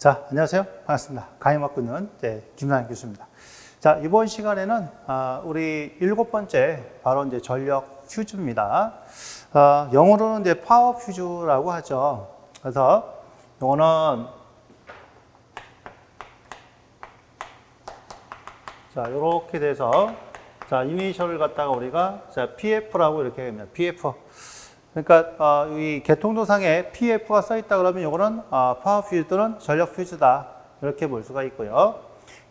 자, 안녕하세요. 반갑습니다. 강의 맡고 있는 김상현 교수입니다. 자, 이번 시간에는 우리 7번째 바로 이제 전력 퓨즈입니다. 영어로는 이제 파워 퓨즈라고 하죠. 그래서 이거는 자, 이렇게 돼서 자, 이니셜을 갖다가 우리가 자, PF라고 이렇게 합니다. PF. 그러니까 이 개통도상에 PF가 써 있다 그러면 이거는 파워 퓨즈 또는 전력 퓨즈다 이렇게 볼 수가 있고요.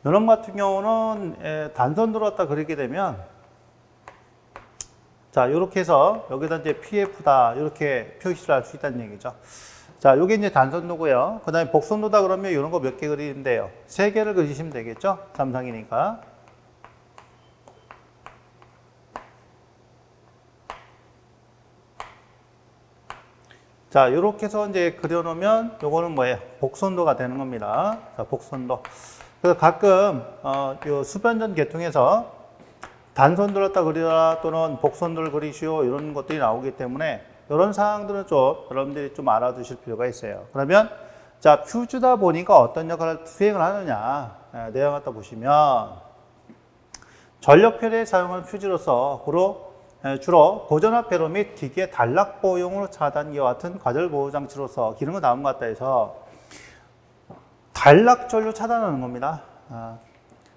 이런 같은 경우는 단선 들어왔다 그리게 되면 자, 이렇게 해서 여기다 이제 PF다 이렇게 표시를 할 수 있다는 얘기죠. 자, 요게 이제 단선도고요. 그 다음에 복선도다 그러면 이런 거 몇 개 그리는데요. 3개를 그리시면 되겠죠. 삼상이니까. 자, 이렇게 해서 이제 그려놓으면 요거는 뭐예요? 복선도가 되는 겁니다. 자, 복선도. 그래서 가끔 요 수변전 계통에서 단선 들었다 그리라 또는 복선도를 그리시오 이런 것들이 나오기 때문에 이런 사항들은 좀 여러분들이 좀 알아두실 필요가 있어요. 그러면 자, 퓨즈다 보니까 어떤 역할을 수행을 하느냐 내용 갖다 보시면 전력 표대에 사용하는 퓨즈로서 주로 고전압 회로 및 기기의 단락 보호용으로 차단기와 같은 과절 보호 장치로서 기능은 다음과 같다 해서 단락 전류 차단하는 겁니다.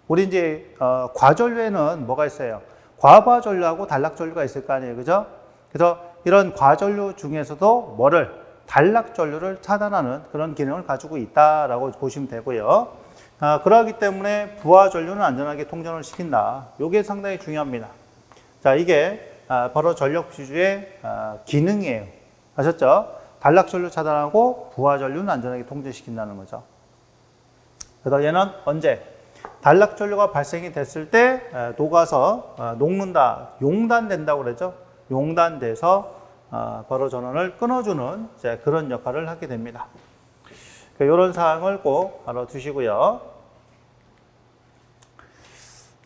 우리 이제 과전류에는 뭐가 있어요? 과부하 전류하고 단락 전류가 있을 거 아니에요, 그죠? 그래서 이런 과전류 중에서도 뭐를 단락 전류를 차단하는 그런 기능을 가지고 있다라고 보시면 되고요. 그러기 때문에 부하 전류는 안전하게 통전을 시킨다. 이게 상당히 중요합니다. 자, 이게 바로 전력 퓨즈의 기능이에요. 아셨죠? 단락 전류 차단하고 부하 전류는 안전하게 통제시킨다는 거죠. 그래서 얘는 언제? 단락 전류가 발생이 됐을 때 녹아서 녹는다, 용단된다고 그러죠. 용단돼서 바로 전원을 끊어주는 그런 역할을 하게 됩니다. 이런 사항을 꼭 알아두시고요.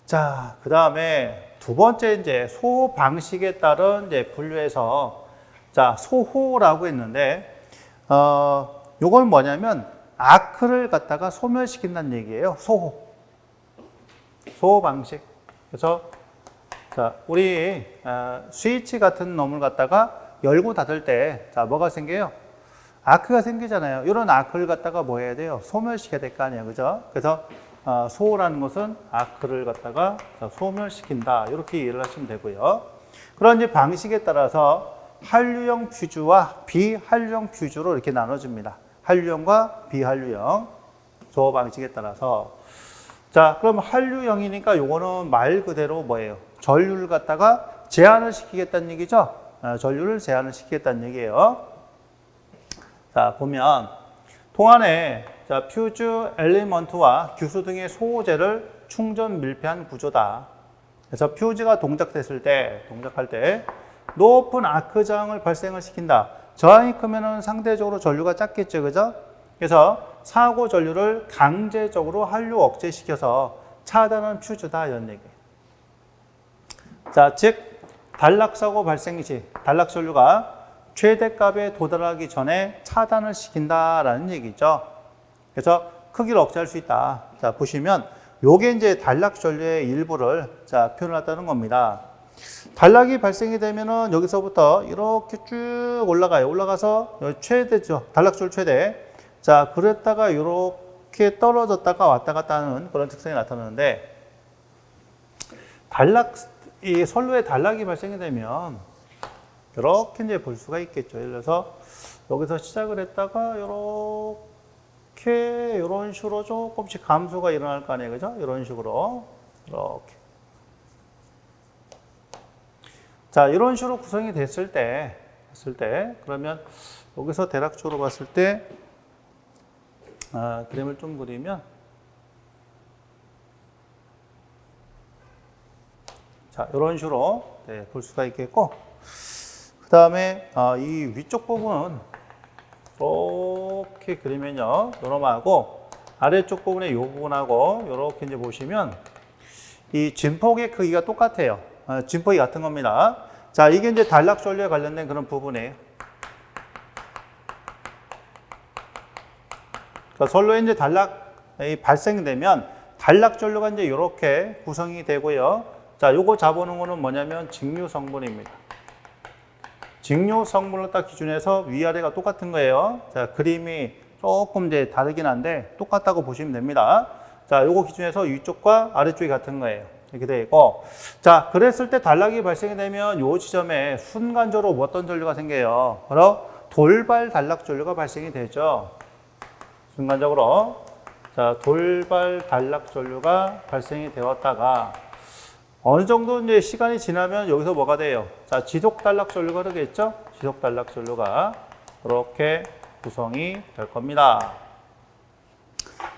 자, 그 다음에 두 번째 이제 소호 방식에 따른 이제 분류해서 자, 소호라고 했는데 요건 뭐냐면 아크를 갖다가 소멸시킨다는 얘기예요. 소호 방식. 그래서 자, 우리 스위치 같은 놈을 갖다가 열고 닫을 때 자, 뭐가 생겨요? 아크가 생기잖아요. 이런 아크를 갖다가 뭐 해야 돼요? 소멸시켜야 될 거 아니에요. 그죠? 그래서 소호라는 것은 아크를 갖다가 소멸시킨다. 이렇게 이해를 하시면 되고요. 그런 이제 방식에 따라서 한류형 퓨즈와 비한류형 퓨즈로 이렇게 나눠집니다. 한류형과 비한류형 소호 방식에 따라서 자, 그럼 한류형이니까 요거는 말 그대로 뭐예요? 전류를 갖다가 제한을 시키겠다는 얘기죠. 전류를 제한을 시키겠다는 얘기예요. 자, 보면 통 안에 자, 퓨즈 엘리먼트와 규수 등의 소호재를 충전 밀폐한 구조다. 그래서 퓨즈가 동작할 때 높은 아크 저항을 발생을 시킨다. 저항이 크면은 상대적으로 전류가 작겠죠, 그죠? 그래서 사고 전류를 강제적으로 한류 억제시켜서 차단하는 퓨즈다 이런 얘기. 자, 즉 단락 사고 발생 시 단락 전류가 최대값에 도달하기 전에 차단을 시킨다라는 얘기죠. 그래서 크기를 억제할 수 있다. 자, 보시면 요게 이제 단락 전류의 일부를 자, 표현했다는 겁니다. 단락이 발생이 되면은 여기서부터 이렇게 쭉 올라가요. 올라가서 최대죠. 단락 전류 최대. 자, 그랬다가 이렇게 떨어졌다가 왔다 갔다 하는 그런 특성이 나타나는데 이 선로에 단락이 발생이 되면 이렇게 이제 볼 수가 있겠죠. 예를 들어서 여기서 시작을 했다가 이런 식으로 조금씩 감소가 일어날 거 아니에요, 그죠? 이런 식으로 이렇게. 자, 이런 식으로 구성이 됐을 때 그러면 여기서 대략적으로 봤을 때 그림을 좀 그리면 자, 이런 식으로 볼 수가 있겠고 그 다음에 이 위쪽 부분은 이렇게 그리면요 요놈하고 아래쪽 부분에 이 부분하고 이렇게 이제 보시면 이 진폭의 크기가 똑같아요. 진폭이 같은 겁니다. 자, 이게 이제 단락 전류에 관련된 그런 부분이에요. 선로에 이제 단락이 발생되면 단락 전류가 이제 이렇게 구성이 되고요. 자, 요거 잡아놓은 거는 뭐냐면 직류 성분입니다. 직류 성분을 딱 기준해서 위아래가 똑같은 거예요. 자, 그림이 조금 이제 다르긴 한데 똑같다고 보시면 됩니다. 자, 요거 기준해서 위쪽과 아래쪽이 같은 거예요. 이렇게 되고, 자, 그랬을 때 단락이 발생이 되면 요 지점에 순간적으로 어떤 전류가 생겨요? 바로 돌발 단락 전류가 발생이 되죠. 순간적으로. 자, 돌발 단락 전류가 발생이 되었다가 어느 정도 이제 시간이 지나면 여기서 뭐가 돼요? 자, 지속 단락 전류가 되겠죠? 지속 단락 전류가 이렇게 구성이 될 겁니다.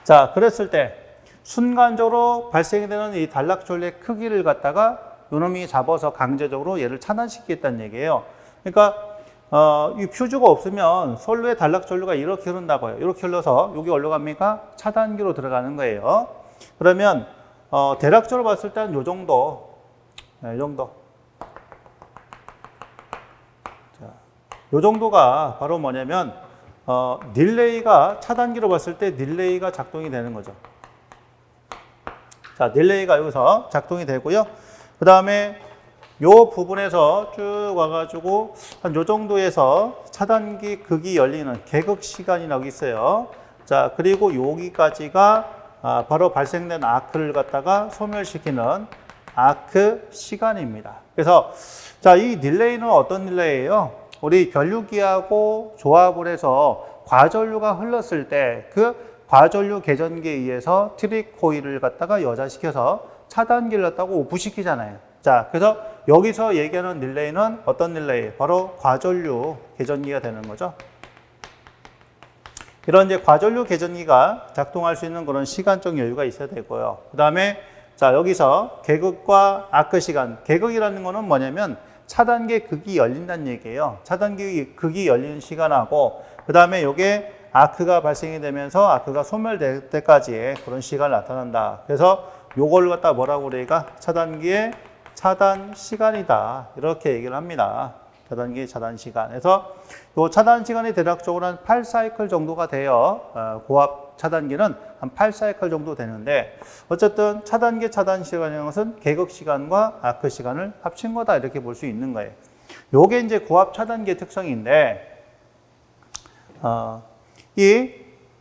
자, 그랬을 때 순간적으로 발생이 되는 이 단락 전류의 크기를 갖다가 요놈이 잡아서 강제적으로 얘를 차단시키겠다는 얘기예요. 그러니까 이 퓨즈가 없으면 선로의 단락 전류가 이렇게 흐른다고요. 이렇게 흘러서 여기 어디로 갑니까? 차단기로 들어가는 거예요. 그러면 대략적으로 봤을 때는 요 정도, 이 정도. 자, 요 정도가 바로 뭐냐면 릴레이가 차단기로 봤을 때 릴레이가 작동이 되는 거죠. 자, 릴레이가 여기서 작동이 되고요. 그 다음에 요 부분에서 쭉 와가지고 한 요 정도에서 차단기 극이 열리는 개극 시간이라고 있어요. 자, 그리고 여기까지가 바로 발생된 아크를 갖다가 소멸시키는 아크 시간입니다. 그래서 자, 이 릴레이는 어떤 릴레이예요? 우리 전류기하고 조합을 해서 과전류가 흘렀을 때 그 과전류 개전기에 의해서 트릭 코일을 갖다가 여자시켜서 차단기를 갖다가 오프시키잖아요. 자, 그래서 여기서 얘기하는 릴레이는 어떤 릴레이? 바로 과전류 개전기가 되는 거죠. 이런 이제 과전류 개전기가 작동할 수 있는 그런 시간적 여유가 있어야 되고요. 그 다음에 자, 여기서 개극과 아크 시간. 개극이라는 거는 뭐냐면 차단기 극이 열린다는 얘기예요. 차단기 극이 열리는 시간하고 그 다음에 요게 아크가 발생이 되면서 아크가 소멸될 때까지의 그런 시간을 나타난다. 그래서 요걸 갖다 뭐라고 그래가 차단기의 차단 시간이다. 이렇게 얘기를 합니다. 차단기 차단 시간. 그래서 요 차단 시간이 대략적으로 한 8사이클 정도가 돼요. 고압 차단기는 한 8사이클 정도 되는데 어쨌든 차단기 차단 시간이라는 것은 개극 시간과 아크 시간을 합친 거다. 이렇게 볼 수 있는 거예요. 요게 이제 고압 차단기의 특성인데 이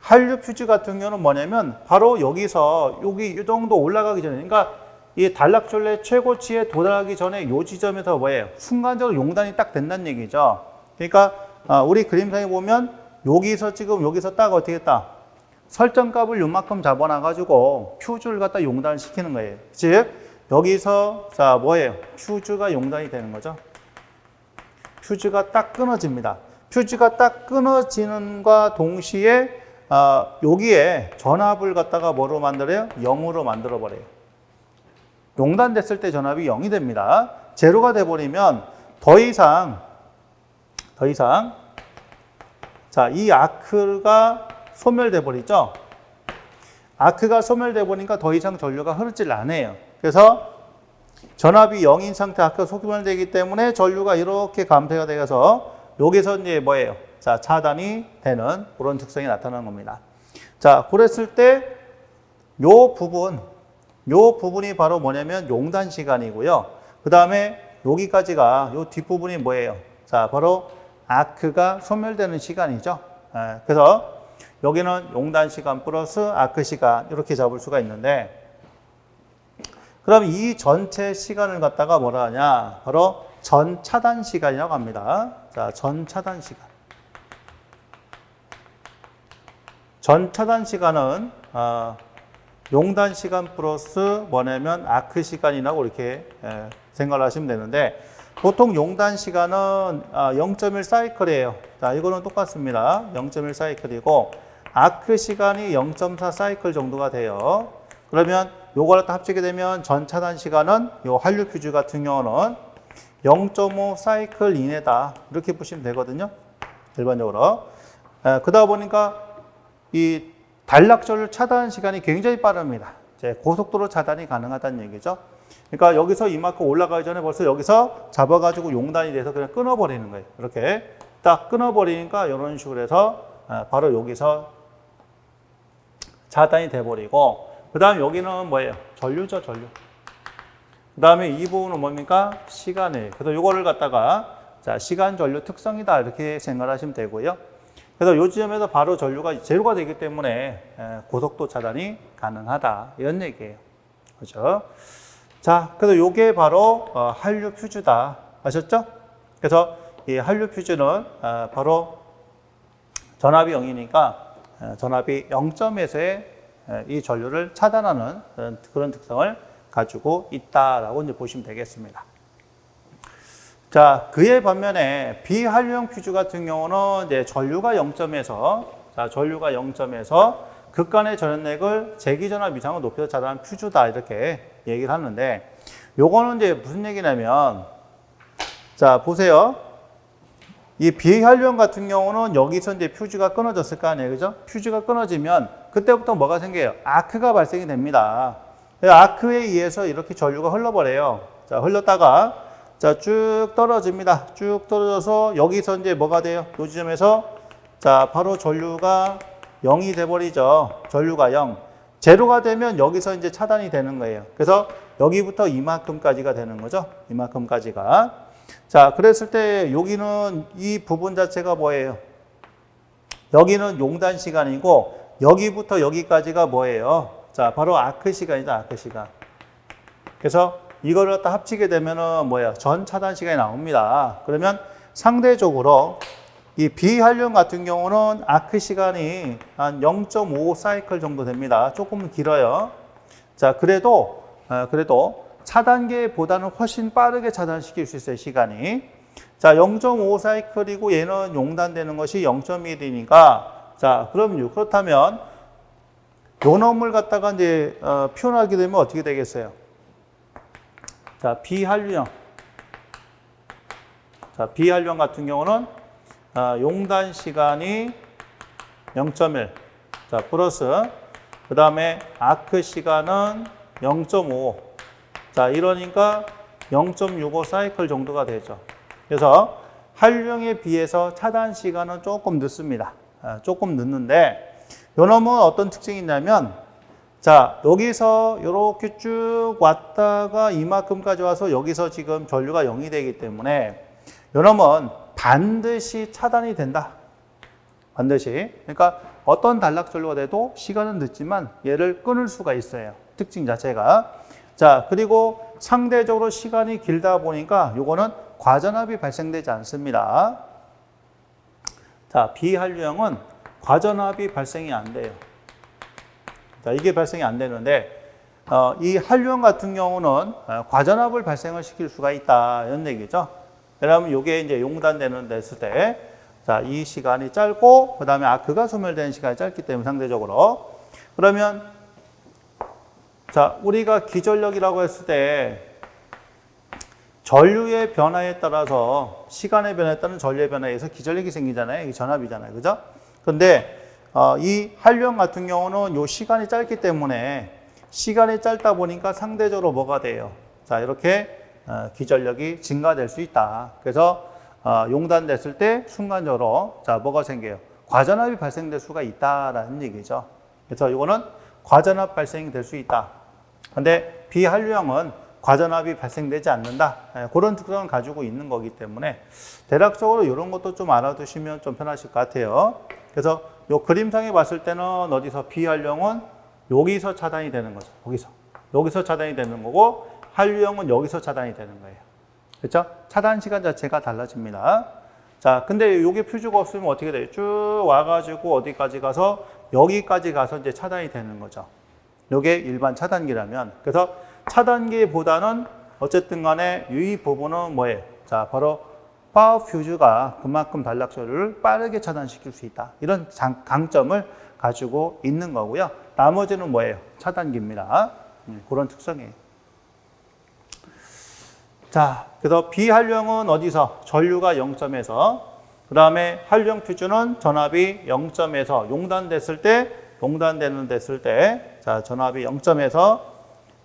한류 퓨즈 같은 경우는 뭐냐면 바로 여기서 여기 이 정도 올라가기 전에 그러니까 이 단락 전류의 최고치에 도달하기 전에 요 지점에서 뭐예요? 순간적으로 용단이 딱 된다는 얘기죠. 그러니까 우리 그림상에 보면 여기서 지금 여기서 딱 어떻게 했다? 설정값을 요만큼 잡아놔 가지고 퓨즈를 갖다 용단을 시키는 거예요. 즉 여기서 자 뭐예요? 퓨즈가 용단이 되는 거죠. 퓨즈가 딱 끊어집니다. 퓨즈가 딱 끊어지는과 동시에 여기에 전압을 갖다가 뭐로 만들어요? 0으로 만들어 버려요. 용단됐을 때 전압이 0이 됩니다. 제로가 돼버리면 더 이상 자, 이 아크가 소멸돼 버리죠. 아크가 소멸돼 버리니까 더 이상 전류가 흐르질 않아요. 그래서 전압이 0인 상태 아크가 소멸되기 때문에 전류가 이렇게 감퇴가 되어서 여기서 이제 뭐예요? 자, 차단이 되는 그런 특성이 나타나는 겁니다. 자, 그랬을 때 요 부분이 바로 뭐냐면 용단 시간이고요. 그 다음에 여기까지가 요 뒷부분이 뭐예요? 자, 바로 아크가 소멸되는 시간이죠. 그래서 여기는 용단 시간 플러스 아크 시간 이렇게 잡을 수가 있는데 그럼 이 전체 시간을 갖다가 뭐라 하냐? 바로 전 차단 시간이라고 합니다. 자, 전 차단 시간. 전 차단 시간은 용단 시간 플러스 뭐냐면 아크 시간이라고 이렇게 생각을 하시면 되는데 보통 용단 시간은 0.1 사이클이에요. 자, 이거는 똑같습니다. 0.1 사이클이고 아크 시간이 0.4 사이클 정도가 돼요. 그러면 요걸 다 합치게 되면 전 차단 시간은 요 한류 퓨즈 같은 경우는 0.5 사이클 이내다. 이렇게 보시면 되거든요. 일반적으로. 그러다 보니까 이 단락전류 차단 시간이 굉장히 빠릅니다. 이제 고속도로 차단이 가능하다는 얘기죠. 그러니까 여기서 이만큼 올라가기 전에 벌써 여기서 잡아가지고 용단이 돼서 그냥 끊어버리는 거예요. 이렇게 딱 끊어버리니까 이런 식으로 해서 바로 여기서 차단이 돼버리고, 그 다음에 여기는 뭐예요? 전류죠, 전류. 그 다음에 이 부분은 뭡니까? 시간이에요. 그래서 이거를 갖다가 자, 시간 전류 특성이다 이렇게 생각하시면 되고요. 그래서 이 지점에서 바로 전류가 제로가 되기 때문에 고속도 차단이 가능하다 이런 얘기예요. 그렇죠? 자, 그래서 이게 바로 한류 퓨즈다. 아셨죠? 그래서 이 한류 퓨즈는 바로 전압이 0이니까 전압이 0점에서의 이 전류를 차단하는 그런 특성을 가지고 있다라고 이제 보시면 되겠습니다. 자, 그에 반면에 비한류형 퓨즈 같은 경우는 이제 전류가 0점에서 극간의 전연액을 제기전압 이상으로 높여서 차단한 퓨즈다 이렇게 얘기를 하는데, 요거는 이제 무슨 얘기냐면, 자 보세요. 이 비한류형 같은 경우는 여기서 이제 퓨즈가 끊어졌을 거 아니에요, 그죠? 퓨즈가 끊어지면 그때부터 뭐가 생겨요? 아크가 발생이 됩니다. 아크에 의해서 이렇게 전류가 흘러버려요. 자, 흘렀다가 자, 쭉 떨어집니다. 쭉 떨어져서 여기서 이제 뭐가 돼요? 이 지점에서 자, 바로 전류가 0이 돼버리죠. 전류가 0. 제로가 되면 여기서 이제 차단이 되는 거예요. 그래서 여기부터 이만큼까지가 되는 거죠. 이만큼까지가. 자, 그랬을 때 여기는 이 부분 자체가 뭐예요? 여기는 용단 시간이고 여기부터 여기까지가 뭐예요? 자, 바로 아크 시간이다. 아크 시간. 그래서 이거를 갖다 합치게 되면은 뭐야? 전 차단 시간이 나옵니다. 그러면 상대적으로 이 비한류형 같은 경우는 아크 시간이 한 0.5 사이클 정도 됩니다. 조금 길어요. 자, 그래도 차단계보다는 훨씬 빠르게 차단시킬 수 있어요, 시간이. 자, 0.5 사이클이고 얘는 용단되는 것이 0.1이니까 자, 그렇다면 요 놈을 갖다가 이제 표현하게 되면 어떻게 되겠어요? 자, 비한류형. 자, 비한류형 같은 경우는 용단 시간이 0.1. 자, 플러스 그 다음에 아크 시간은 0.5. 자, 이러니까 0.65 사이클 정도가 되죠. 그래서 한류형에 비해서 차단 시간은 조금 늦습니다. 조금 늦는데 요 놈은 어떤 특징이 있냐면 자, 여기서 이렇게 쭉 왔다가 이만큼까지 와서 여기서 지금 전류가 0이 되기 때문에 요 놈은 반드시 차단이 된다. 반드시. 그러니까 어떤 단락 전류가 돼도 시간은 늦지만 얘를 끊을 수가 있어요. 특징 자체가. 자, 그리고 상대적으로 시간이 길다 보니까 요거는 과전압이 발생되지 않습니다. 자, 비한류형은 과전압이 발생이 안 돼요. 자, 이게 발생이 안 되는데 이 한류형 같은 경우는 과전압을 발생을 시킬 수가 있다 이런 얘기죠. 왜냐하면 이게 이제 용단되는 됐을 때 자, 이 시간이 짧고 그 다음에 아크가 소멸되는 시간이 짧기 때문에 상대적으로 그러면 자, 우리가 기전력이라고 했을 때 전류의 변화에 따라서 시간의 변화에 따른 전류의 변화에 의해서 기전력이 생기잖아요. 이게 전압이잖아요. 그죠? 근데 이 한류형 같은 경우는 요 시간이 짧기 때문에 시간이 짧다 보니까 상대적으로 뭐가 돼요? 자, 이렇게 기전력이 증가될 수 있다. 그래서 용단됐을 때 순간적으로 자, 뭐가 생겨요? 과전압이 발생될 수가 있다라는 얘기죠. 그래서 이거는 과전압 발생이 될 수 있다. 근데 비한류형은 과전압이 발생되지 않는다. 그런 특성을 가지고 있는 거기 때문에 대략적으로 이런 것도 좀 알아두시면 좀 편하실 것 같아요. 그래서 요 그림상에 봤을 때는 어디서 비한류형은 여기서 차단이 되는 거죠. 여기서 차단이 되는 거고 한류형은 여기서 차단이 되는 거예요. 그렇죠? 차단 시간 자체가 달라집니다. 자, 근데 요게 퓨즈가 없으면 어떻게 돼요? 쭉 와가지고 어디까지 가서 여기까지 가서 이제 차단이 되는 거죠. 요게 일반 차단기라면. 그래서 차단기보다는 어쨌든 간에 이 부분은 뭐예요? 자, 바로 파워 퓨즈가 그만큼 단락전류를 빠르게 차단시킬 수 있다. 이런 강점을 가지고 있는 거고요. 나머지는 뭐예요? 차단기입니다. 그런 특성이에요. 자, 그래서 비한류형은 어디서? 전류가 0점에서 그 다음에 한류형 퓨즈는 전압이 0점에서 용단되는 됐을 때 자, 전압이 0점에서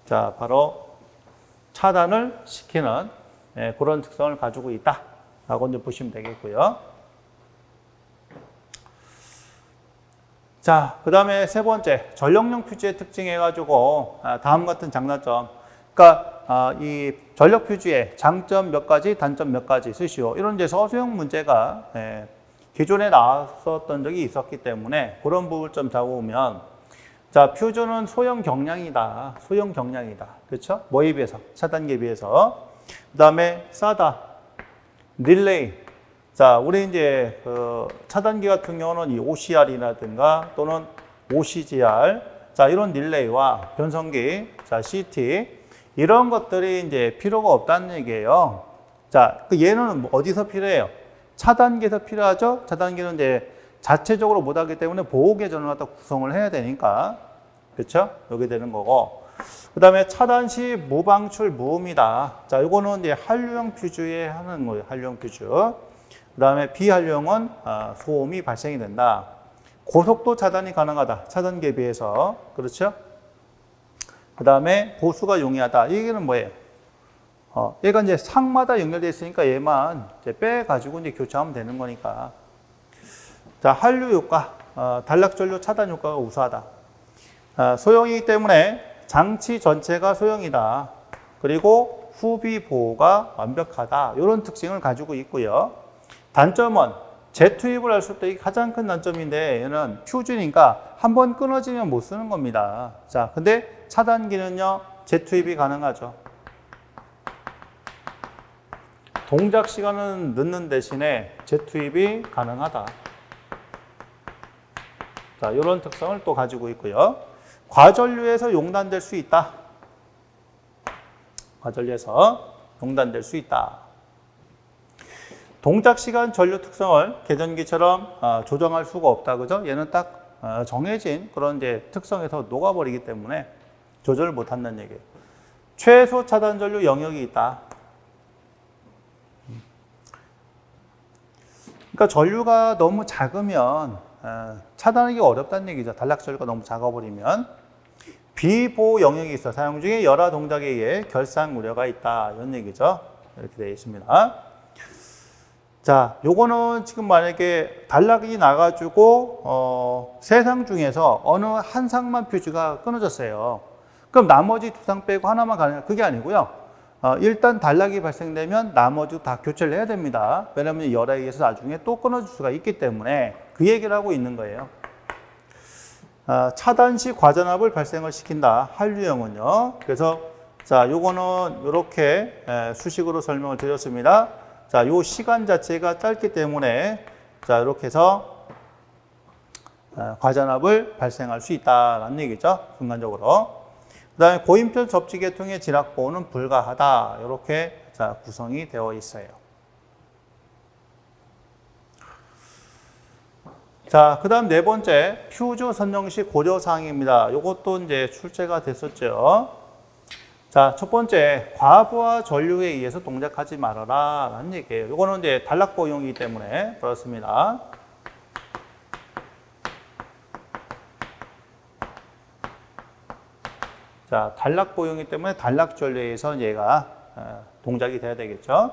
자, 바로 차단을 시키는 그런 특성을 가지고 있다 라고 이제 보시면 되겠고요. 자, 그 다음에 세 번째, 전력용 퓨즈의 특징 해가지고, 다음 같은 장단점. 그러니까, 이 전력 퓨즈의 장점 몇 가지, 단점 몇 가지 쓰시오. 이런 이제 서술형 문제가, 기존에 나왔었던 적이 있었기 때문에 그런 부분을 좀 잡아보면, 자, 퓨즈는 소형 경량이다. 소형 경량이다. 그렇죠? 뭐에 비해서? 차단기에 비해서. 그 다음에 싸다. 릴레이. 자, 우리 이제 그 차단기 같은 경우는 이 OCR이라든가 또는 OCGR. 자, 이런 릴레이와 변성기, 자, CT. 이런 것들이 이제 필요가 없다는 얘기예요. 자, 그 얘는 어디서 필요해요? 차단기에서 필요하죠? 차단기는 이제 자체적으로 못하기 때문에 보호 계전을 갖다 구성을 해야 되니까. 그렇죠? 여기 되는 거고. 그 다음에 차단 시 무방출 무음이다. 자, 요거는 이제 한류형 퓨즈에 하는 거예요. 한류형 퓨즈. 그 다음에 비한류형은 소음이 발생이 된다. 고속도 차단이 가능하다. 차단기에 비해서. 그렇죠? 그 다음에 보수가 용이하다. 이 얘기는 뭐예요? 얘가 이제 상마다 연결되어 있으니까 얘만 이제 빼가지고 이제 교체하면 되는 거니까. 자, 한류 효과, 단락전류 차단 효과가 우수하다. 소형이기 때문에 장치 전체가 소형이다. 그리고 후비 보호가 완벽하다. 이런 특징을 가지고 있고요. 단점은 재투입을 할 수 있다. 이게 가장 큰 단점인데 얘는 퓨즈니까 한번 끊어지면 못 쓰는 겁니다. 자, 근데 차단기는요, 재투입이 가능하죠. 동작 시간은 늦는 대신에 재투입이 가능하다. 자, 이런 특성을 또 가지고 있고요. 과전류에서 용단될 수 있다. 과전류에서 용단될 수 있다. 동작 시간 전류 특성을 계전기처럼 조정할 수가 없다. 그죠? 얘는 딱 정해진 그런 이제 특성에서 녹아버리기 때문에 조절을 못 한다는 얘기예요. 최소 차단 전류 영역이 있다. 그러니까 전류가 너무 작으면 차단하기 어렵다는 얘기죠. 단락 전류가 너무 작아버리면. 비보호 영역이 있어. 사용 중에 열화 동작에 의해 결상 우려가 있다. 이런 얘기죠. 이렇게 되어 있습니다. 자, 요거는 지금 만약에 단락이 나가지고 세 상 중에서 어느 한 상만 퓨즈가 끊어졌어요. 그럼 나머지 두 상 빼고 하나만 가능해요? 그게 아니고요. 일단 단락이 발생되면 나머지 다 교체를 해야 됩니다. 왜냐하면 열에 의해서 나중에 또 끊어질 수가 있기 때문에 그 얘기를 하고 있는 거예요. 차단 시 과전압을 발생을 시킨다. 한류형은요. 그래서 자, 요거는 이렇게 수식으로 설명을 드렸습니다. 자, 요 시간 자체가 짧기 때문에 자, 이렇게 해서 과전압을 발생할 수 있다라는 얘기죠. 순간적으로. 그 다음에 고인편 접지 계통의 진압 보호는 불가하다. 이렇게 자, 구성이 되어 있어요. 자, 그 다음 네 번째, 퓨즈 선정 시 고려사항입니다. 이것도 이제 출제가 됐었죠. 자, 첫 번째, 과부하 전류에 의해서 동작하지 말아라. 라는 얘기예요. 이거는 이제 단락보용이기 때문에 그렇습니다. 자, 단락보용이기 때문에 단락전류에 의해서 얘가 동작이 돼야 되겠죠.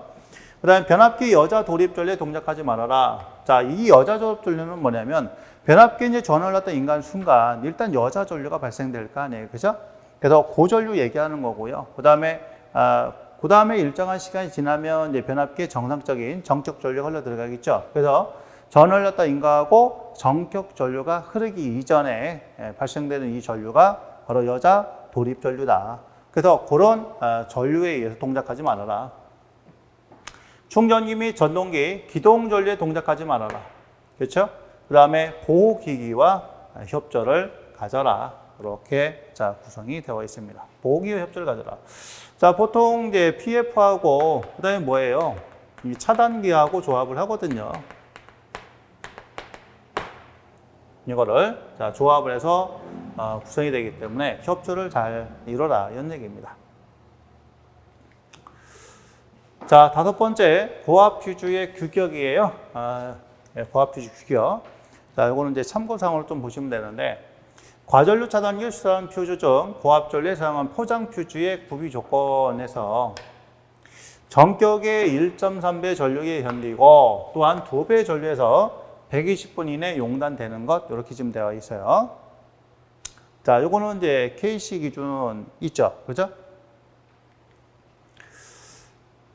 그 다음에 변압기 여자 도립전류에 동작하지 말아라. 자, 이 여자 도립전류는 뭐냐면 변압기 이제 전원을 했던 인간 순간 일단 여자 전류가 발생될 거 아니에요. 그죠? 그래서 고전류 얘기하는 거고요. 그 다음에 일정한 시간이 지나면 이제 변압기의 정상적인 정적 전류가 흘러 들어가겠죠. 그래서 전원을 했던 인가하고 정격 전류가 흐르기 이전에 발생되는 이 전류가 바로 여자 도립 전류다. 그래서 그런 전류에 의해서 동작하지 말아라. 충전기 및 전동기, 기동 전류에 동작하지 말아라. 그렇죠? 그 다음에 보호기기와 협조를 가져라. 이렇게 자, 구성이 되어 있습니다. 보호기기와 협조를 가져라. 자, 보통 이제 PF하고 그 다음에 뭐예요? 이 차단기하고 조합을 하거든요. 이거를 자, 조합을 해서 구성이 되기 때문에 협조를 잘 이뤄라. 이런 얘기입니다. 자, 다섯 번째, 고압 퓨즈의 규격이에요. 고압 퓨즈 규격. 자, 이거는 이제 참고사항으로 좀 보시면 되는데, 과전류 차단기를 수사한 퓨즈 중 고압 전류에 사용한 포장 퓨즈의 구비 조건에서 전격의 1.3배 전류에 견디고 또한 2배 전류에서 120분 이내 용단되는 것 이렇게 지금 되어 있어요. 자, 요거는 이제 KC 기준 있죠, 그죠?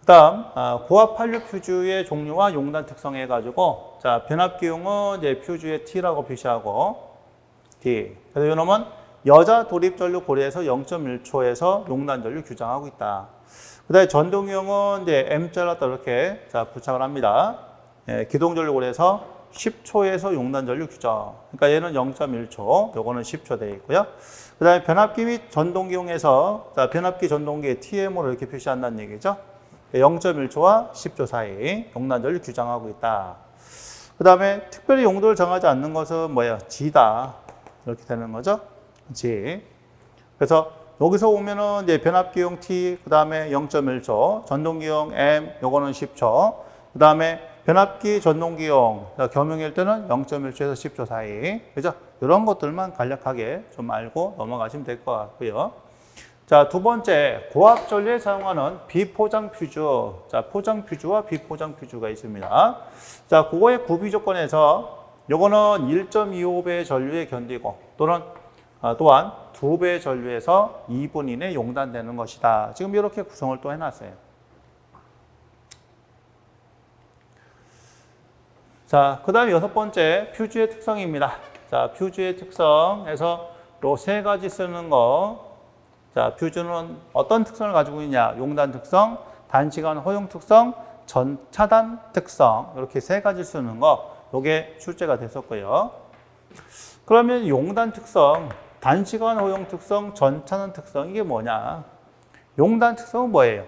그다음 고압 한류 퓨즈의 종류와 용단 특성 해가지고 자 변압 기용은 이제 퓨즈의 T라고 표시하고 D. 그래서 이놈은 여자 도립 전류 고리에서 0.1초에서 용단 전류 규정하고 있다. 그다음에 전동 기용은 이제 M 잘랐다 이렇게 자 부착을 합니다. 예, 기동 전류 고리에서 10초에서 용단 전류 규정. 그러니까 얘는 0.1초, 요거는 10초 되어 있고요. 그다음에 변압기 및 전동기 용에서 자 변압기 전동기의 TM으로 이렇게 표시한다는 얘기죠. 0.1초와 10초 사이 용단 전류 규정하고 있다. 그 다음에 특별히 용도를 정하지 않는 것은 뭐예요? G다. 이렇게 되는 거죠. G. 그래서 여기서 보면은 이제 변압기용 T, 그 다음에 0.1초, 전동기용 M, 요거는 10초. 그 다음에 변압기 전동기용, 겸용일 때는 0.1초에서 10초 사이. 그죠? 이런 것들만 간략하게 좀 알고 넘어가시면 될 것 같고요. 자, 두 번째, 고압 전류에 사용하는 비포장 퓨즈. 자, 포장 퓨즈와 비포장 퓨즈가 있습니다. 자, 그거의 구비 조건에서 요거는 1.25배 전류에 견디고 또는 또한 2배 전류에서 2분 이내 용단되는 것이다. 지금 이렇게 구성을 또 해놨어요. 자, 그 다음에 여섯 번째, 퓨즈의 특성입니다. 자, 퓨즈의 특성에서 요 세 가지 쓰는 거. 자, 퓨즈는 어떤 특성을 가지고 있냐? 용단 특성, 단시간 허용 특성, 전차단 특성. 이렇게 세 가지 쓰는 거. 요게 출제가 됐었고요. 그러면 용단 특성, 단시간 허용 특성, 전차단 특성. 이게 뭐냐? 용단 특성은 뭐예요?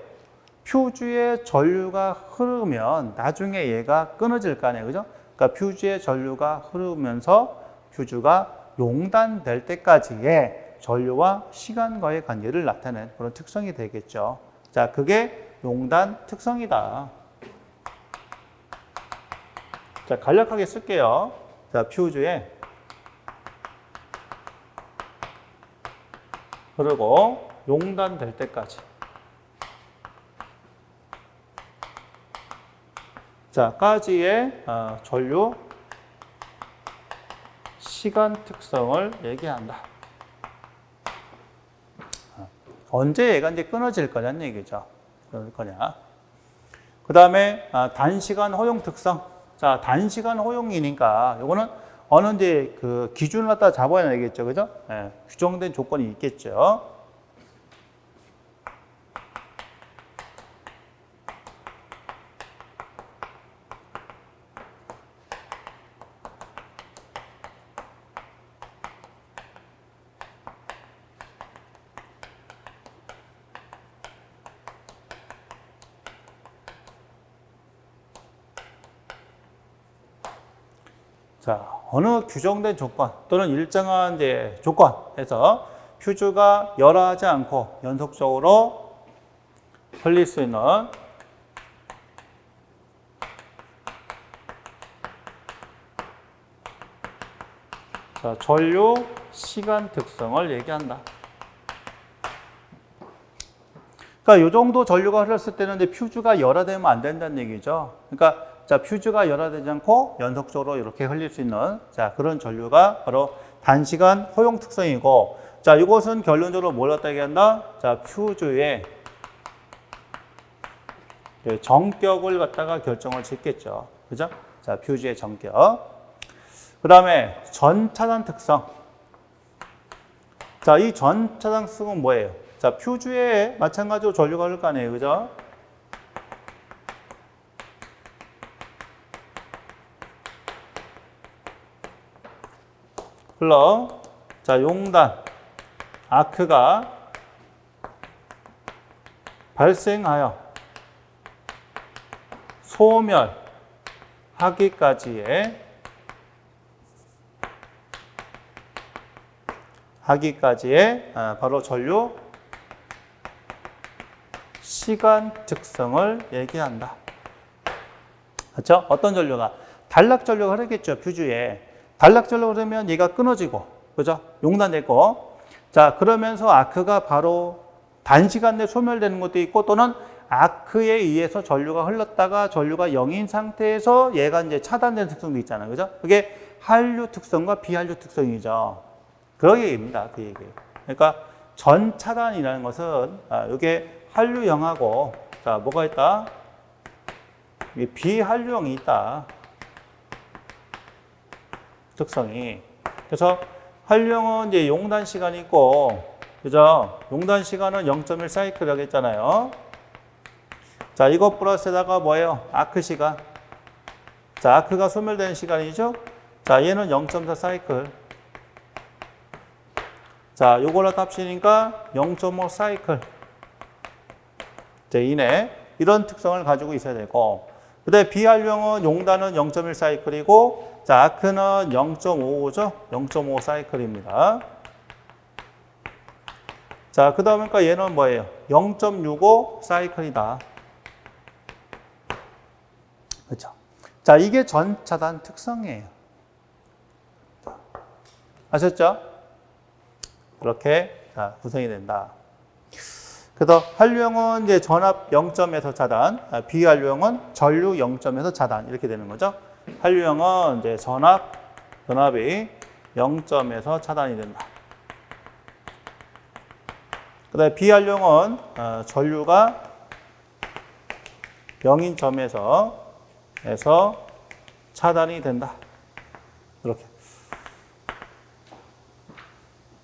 퓨즈의 전류가 흐르면 나중에 얘가 끊어질 거 아니에요. 그죠? 그러니까 퓨즈의 전류가 흐르면서 퓨즈가 용단될 때까지의 전류와 시간과의 관계를 나타내는 그런 특성이 되겠죠. 자, 그게 용단 특성이다. 자, 간략하게 쓸게요. 자, 퓨즈에 흐르고 용단될 때까지. 자, 까지의 전류 시간 특성을 얘기한다. 언제 얘가 이제 끊어질 거냐는 얘기죠. 끊어질 거냐. 그 다음에 단시간 허용 특성. 자, 단시간 허용이니까 요거는 어느 이제 그 기준을 갖다 잡아야 되겠죠. 그죠? 예, 규정된 조건이 있겠죠. 자, 어느 규정된 조건 또는 일정한 이제 조건에서 퓨즈가 열하지 않고 연속적으로 흘릴 수 있는 자, 전류 시간 특성을 얘기한다. 그러니까 이 정도 전류가 흘렀을 때는 이제 퓨즈가 열화되면 안 된다는 얘기죠. 그러니까 자, 퓨즈가 열화되지 않고 연속적으로 이렇게 흘릴 수 있는 자, 그런 전류가 바로 단시간 허용 특성이고, 자, 이것은 결론적으로 뭘 갖다 얘기한다? 자, 퓨즈의 정격을 갖다가 결정을 짓겠죠. 그죠? 자, 퓨즈의 정격. 그 다음에 전차단 특성. 자, 이 전차단 특성은 뭐예요? 자, 퓨즈에 마찬가지로 전류가 흐를 거 아니에요. 그죠? 흘러. 자, 용단, 아크가 발생하여 소멸하기까지의 바로 전류 시간 특성을 얘기한다. 그렇죠? 어떤 전류가? 단락 전류가 흐르겠죠, 퓨즈에. 단락 전류가 흐르면 얘가 끊어지고, 그죠? 용단되고. 자, 그러면서 아크가 바로 단시간 내에 소멸되는 것도 있고, 또는 아크에 의해서 전류가 흘렀다가 전류가 0인 상태에서 얘가 이제 차단된 특성도 있잖아요. 그죠? 그게 한류 특성과 비한류 특성이죠. 그 얘기입니다. 그 얘기. 그러니까 전 차단이라는 것은 이게 한류형하고 자, 뭐가 있다? 비한류형이 있다. 특성이. 그래서 한류형은 이제 용단 시간이 있고, 그죠? 용단 시간은 0.1 사이클이라고 했잖아요. 자, 이거 플러스에다가 뭐예요? 아크 시간. 자, 아크가 소멸되는 시간이죠? 자, 얘는 0.4 사이클. 자, 요거를 합치니까 0.5 사이클. 이내 이런 특성을 가지고 있어야 되고, 그 다음에 비한류형은 용단은 0.1 사이클이고, 자, 아크는 0.55죠? 0.5 사이클입니다. 자, 그 다음에 얘는 뭐예요? 0.65 사이클이다. 그렇죠? 자, 이게 전차단 특성이에요. 아셨죠? 그렇게 구성이 된다. 그래서 한류형은 이제 전압 0점에서 차단, 비한류형은 전류 0점에서 차단 이렇게 되는 거죠. 한류형은 이제 전압이 0점에서 차단이 된다. 그다음에 비한류형은 전류가 0인 점에서 차단이 된다. 이렇게.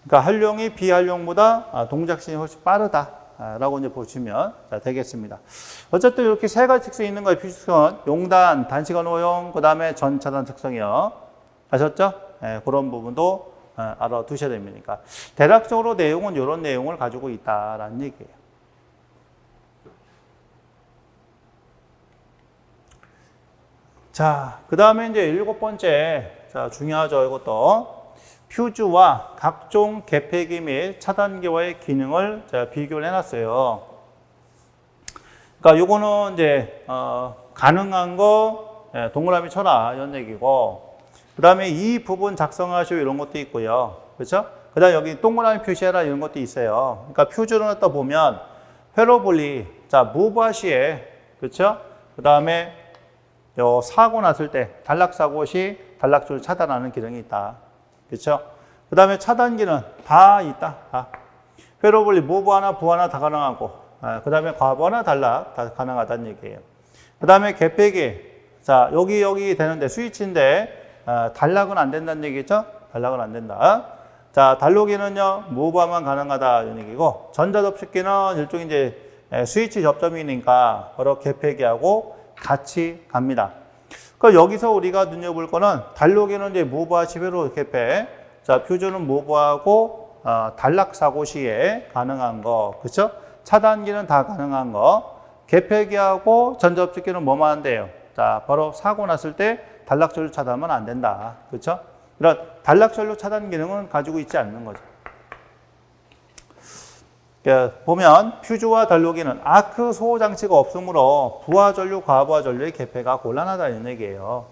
그러니까 한류형이 비한류형보다 동작 시간이 훨씬 빠르다라고 이제 보시면 되겠습니다. 어쨌든 이렇게 세 가지 특성이 있는 거예요. 필수성은 용단, 단시간 오용, 그 다음에 전차단 특성이요. 아셨죠? 그런 부분도 알아두셔야 됩니다. 대략적으로 내용은 이런 내용을 가지고 있다라는 얘기예요. 자, 그 다음에 이제 7번째, 자, 중요하죠, 이것도. 퓨즈와 각종 개폐기 및 차단기와의 기능을 제가 비교를 해놨어요. 그러니까 요거는 이제, 가능한 거, 동그라미 쳐라, 이런 얘기고. 그 다음에 이 부분 작성하시오, 이런 것도 있고요. 그렇죠? 그 다음에 여기 동그라미 표시해라, 이런 것도 있어요. 그러니까 퓨즈를 갖다 보면, 회로블리, 자, 무브하시에, 그렇죠? 그 다음에 요 사고 났을 때 단락사고 시 단락줄을 차단하는 기능이 있다. 그렇죠? 그 다음에 차단기는 다 있다. 다. 회로블리, 무브 하나, 부 하나 다 가능하고, 그 다음에 과부 하나, 단락 다 가능하다는 얘기예요. 그 다음에 개폐기, 자, 여기 되는데 스위치인데 단락은 안 된다는 얘기죠? 단락은 안 된다. 자, 단로기는요, 무브하면 가능하다 이런 얘기고, 전자접촉기는 일종의 이제 스위치 접점이니까 바로 개폐기하고 같이 갑니다. 그러니까 여기서 우리가 눈여볼 거는 단로기는 이제 무브하시 회로 개폐, 자, 퓨즈는 무브하고 단락 사고 시에 가능한 거, 그렇죠? 차단기는 다 가능한 거, 개폐기하고 전자접촉기는 뭐만 한대요? 자, 바로 사고 났을 때 단락 전류 차단하면 안 된다, 그렇죠? 이런 단락 전류 차단 기능은 가지고 있지 않는 거죠. 보면 퓨즈와 단로기는 아크 소호 장치가 없으므로 부하 전류, 과부하 전류의 개폐가 곤란하다는 얘기예요.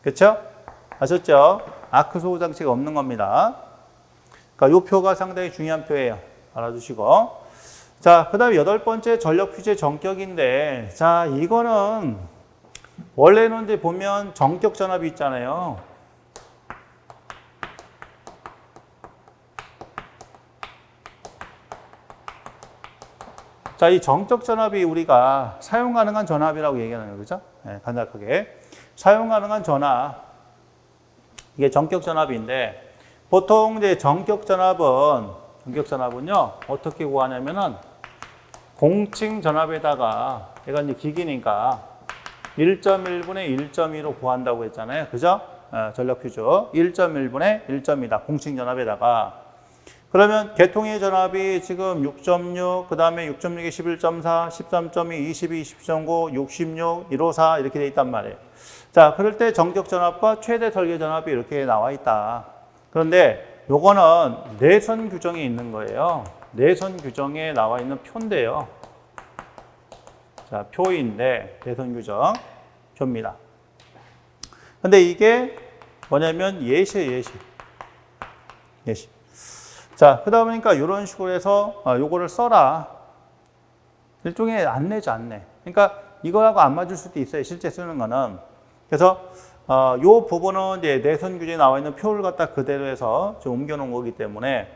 그렇죠? 아셨죠? 아크 소호 장치가 없는 겁니다. 그러니까 이 표가 상당히 중요한 표예요. 알아두시고. 자, 그 다음에 8번째 전력 퓨즈의 전격인데, 자, 이거는 원래는 이제 보면 전격 전압이 있잖아요. 자, 이 정적 전압이 우리가 사용 가능한 전압이라고 얘기하는 거예요. 그죠? 네, 간략하게. 사용 가능한 전압. 이게 전격 전압인데, 보통 이제 전격 전압은요, 어떻게 구하냐면은, 공칭 전압에다가, 얘가 이제 기기니까, 1.1분의 1.2로 구한다고 했잖아요. 그죠? 전력 퓨즈. 1.1분의 1.2다. 공칭 전압에다가. 그러면 개통의 전압이 지금 6.6, 그 다음에 6.6에 11.4, 13.2, 22, 20.9, 66, 154 이렇게 돼 있단 말이에요. 자, 그럴 때 정격 전압과 최대 설계 전압이 이렇게 나와 있다. 그런데 요거는 내선 규정이 있는 거예요. 내선 규정에 나와 있는 표인데요. 자, 표인데 내선 규정 표입니다. 근데 이게 뭐냐면 예시예요, 예시. 자, 그러다 보니까 이런 식으로 해서 요거를 써라. 일종의 안내죠, 안내. 그러니까 이거하고 안 맞을 수도 있어요, 실제 쓰는 거는. 그래서 요 부분은 이제 내선 규제에 나와 있는 표를 갖다 그대로 해서 좀 옮겨 놓은 거기 때문에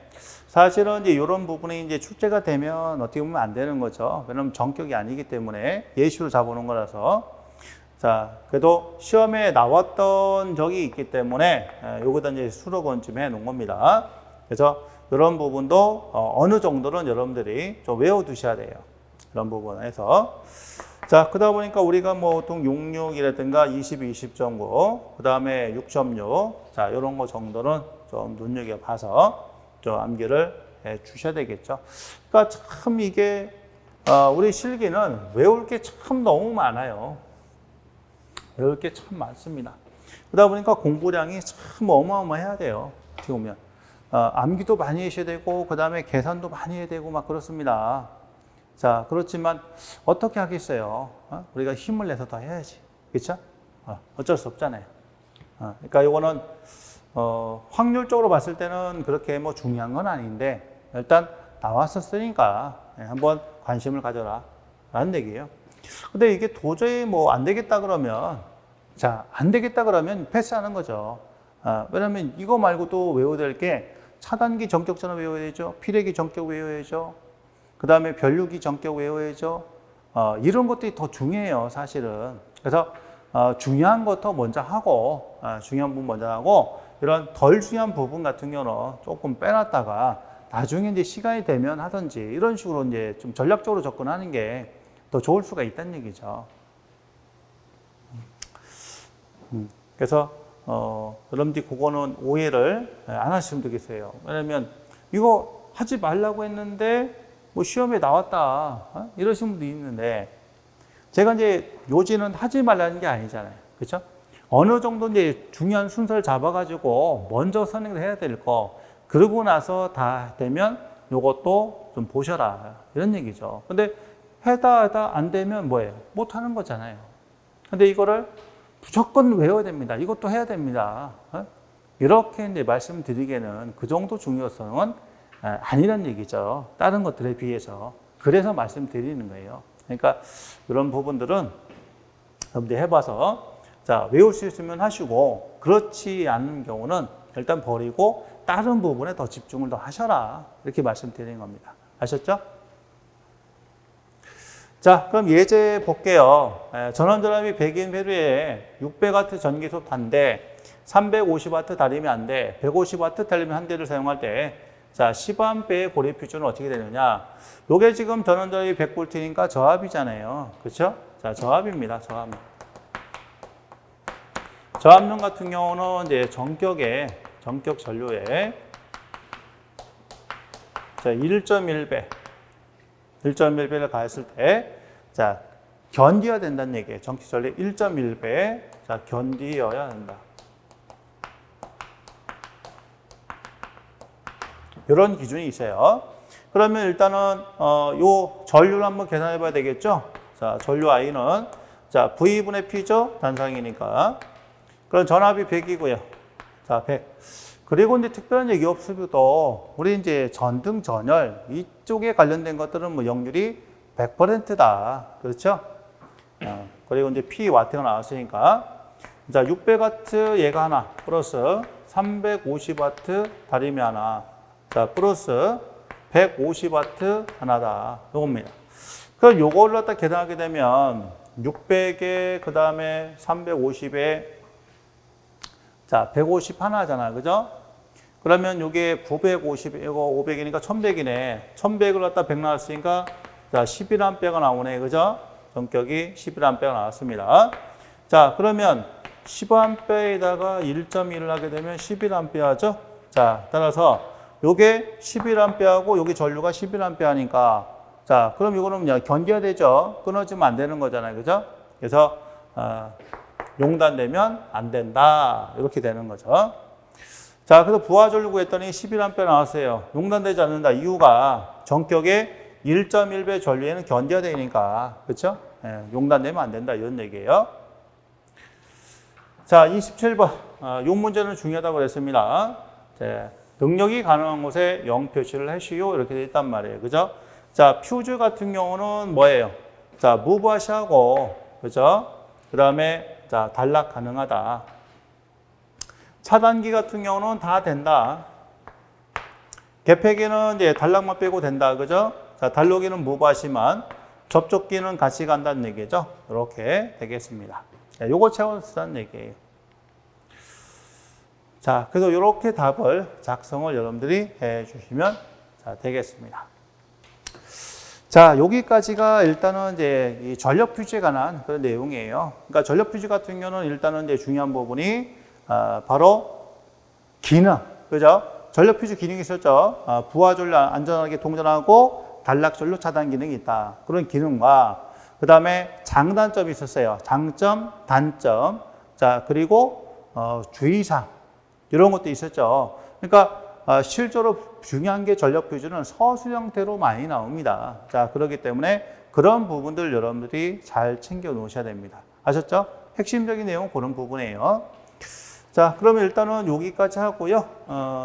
사실은 이제 이런 부분이 이제 출제가 되면 어떻게 보면 안 되는 거죠. 왜냐면 전격이 아니기 때문에 예시로 잡아놓은 거라서. 자, 그래도 시험에 나왔던 적이 있기 때문에 요거다 이제 수로 번쯤 해 놓은 겁니다. 그래서 이런 부분도 어느 정도는 여러분들이 좀 외워두셔야 돼요. 이런 부분에서. 자, 그러다 보니까 우리가 뭐 보통 66이라든가 20, 20.9, 그 다음에 6.6, 자, 이런 거 정도는 좀 눈여겨봐서 좀 암기를 해 주셔야 되겠죠. 그러니까 참 이게, 우리 실기는 외울 게 참 너무 많아요. 외울 게 참 많습니다. 그러다 보니까 공부량이 참 어마어마해야 돼요. 어떻게 보면. 암기도 많이 하셔야 되고, 그 다음에 계산도 많이 해야 되고, 막 그렇습니다. 자, 그렇지만 어떻게 하겠어요? 우리가 힘을 내서 더 해야지. 그렇죠? 어쩔 수 없잖아요. 그러니까 이거는 확률적으로 봤을 때는 그렇게 뭐 중요한 건 아닌데 일단 나왔었으니까 한번 관심을 가져라 라는 얘기예요. 근데 이게 도저히 뭐 안 되겠다 그러면 자, 안 되겠다 그러면 패스하는 거죠. 왜냐면 이거 말고 또 외워야 될 게 차단기 전격전을 외워야 되죠. 피례기 전격 외워야죠. 그 다음에 변류기 전격 외워야죠. 이런 것들이 더 중요해요, 사실은. 그래서 중요한 것부터 먼저 하고, 중요한 부분 먼저 하고, 이런 덜 중요한 부분 같은 경우는 조금 빼놨다가 나중에 이제 시간이 되면 하든지 이런 식으로 이제 좀 전략적으로 접근하는 게 더 좋을 수가 있다는 얘기죠. 그래서 여러분들이 그거는 오해를 안 하시면 되겠어요. 왜냐면 이거 하지 말라고 했는데 뭐 시험에 나왔다 이러신 분도 있는데 제가 이제 요지는 하지 말라는 게 아니잖아요. 그렇죠? 어느 정도 이제 중요한 순서를 잡아가지고 먼저 선행을 해야 될 거 그러고 나서 다 되면 요것도 좀 보셔라 이런 얘기죠. 근데 하다 안 되면 뭐예요? 못 하는 거잖아요. 근데 이거를 무조건 외워야 됩니다. 이것도 해야 됩니다. 이렇게 이제 말씀드리기에는 그 정도 중요성은 아니란 얘기죠. 다른 것들에 비해서. 그래서 말씀드리는 거예요. 그러니까 이런 부분들은 여러분들 해봐서 자, 외울 수 있으면 하시고 그렇지 않은 경우는 일단 버리고 다른 부분에 더 집중을 더 하셔라. 이렇게 말씀드리는 겁니다. 아셨죠? 자, 그럼 예제 볼게요. 전원전압이 100인 회로에 600W 전기소 단대, 350W 달리면 안 돼, 150W 달리면 한 대를 사용할 때, 자, 10A의 고리 표준은 어떻게 되느냐? 요게 지금 전원전압이 100V니까 저압이잖아요. 그렇죠? 자, 저압입니다. 저압. 저압용 같은 경우는 이제 전격 전류에 자, 1.1배를 가했을 때, 자, 견디어야 된다는 얘기예요. 전기 전류 1.1배. 자, 견디어야 한다. 이런 기준이 있어요. 그러면 일단은, 요 전류를 한번 계산해 봐야 되겠죠? 자, 전류 I는, 자, V분의 P죠? 단상이니까. 그럼 전압이 100이고요. 자, 100. 그리고 이제 특별한 얘기 없어도 우리 이제 전등 전열 이쪽에 관련된 것들은 뭐 역률이 100%다. 그렇죠? 그리고 이제 P 와트가 나왔으니까 자, 600W 얘가 하나 플러스 350W 다림이 하나 자, 플러스 150W 하나다. 요겁니다. 그럼 요걸 갖다 계산하게 되면 600에 그 다음에 350에 자, 150 하나잖아. 그죠? 그러면 요게 950, 이거 500이니까 1100이네. 1100을 갖다 100 나왔으니까 자, 11A가 나오네. 그죠? 전격이 11A가 나왔습니다. 자, 그러면 10A에다가 1.1을 하게 되면 11A죠? 자, 따라서 요게 11A하고 요게 전류가 11A니까 자, 그럼 이거는 그냥 견뎌야 되죠? 끊어지면 안 되는 거잖아요. 그죠? 그래서, 용단되면 안 된다. 이렇게 되는 거죠. 자, 그래서 부하 전류 구했더니 11A 나왔어요. 용단되지 않는다. 이유가 전격의 1.1배 전류에는 견뎌야 되니까. 그렇죠? 예, 용단되면 안 된다. 이런 얘기예요. 자, 27번. 이 문제는 중요하다고 그랬습니다. 자, 능력이 가능한 곳에 0 표시를 하시오. 이렇게 돼 있단 말이에요. 그죠? 자, 퓨즈 같은 경우는 뭐예요? 자, 무브와시하고, 그죠? 그 다음에, 자, 단락 가능하다. 차단기 같은 경우는 다 된다. 개폐기는 이제 단락만 빼고 된다. 그죠? 자, 단로기는 무브와시만, 접촉기는 같이 간다는 얘기죠. 이렇게 되겠습니다. 자, 요거 채워쓰라는 얘기예요. 자, 그래서 이렇게 답을 작성을 여러분들이 해 주시면 자, 되겠습니다. 자, 여기까지가 일단은 이제 이 전력 퓨즈에 관한 그런 내용이에요. 그러니까 전력 퓨즈 같은 경우는 일단은 이제 중요한 부분이 바로 기능, 그죠? 전력 퓨즈 기능이 있었죠. 부하전류 안전하게 동전하고 단락전류 차단 기능이 있다. 그런 기능과 그 다음에 장단점이 있었어요. 장점, 단점, 자 그리고 주의사항 이런 것도 있었죠. 그러니까 실제로 중요한 게 전력 퓨즈는 서술 형태로 많이 나옵니다. 자, 그렇기 때문에 그런 부분들 여러분들이 잘 챙겨 놓으셔야 됩니다. 아셨죠? 핵심적인 내용은 그런 부분이에요. 자, 그러면 일단은 여기까지 하고요.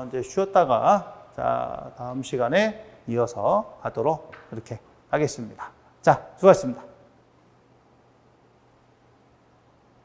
이제 쉬었다가 자, 다음 시간에 이어서 하도록 이렇게 하겠습니다. 자, 수고하셨습니다.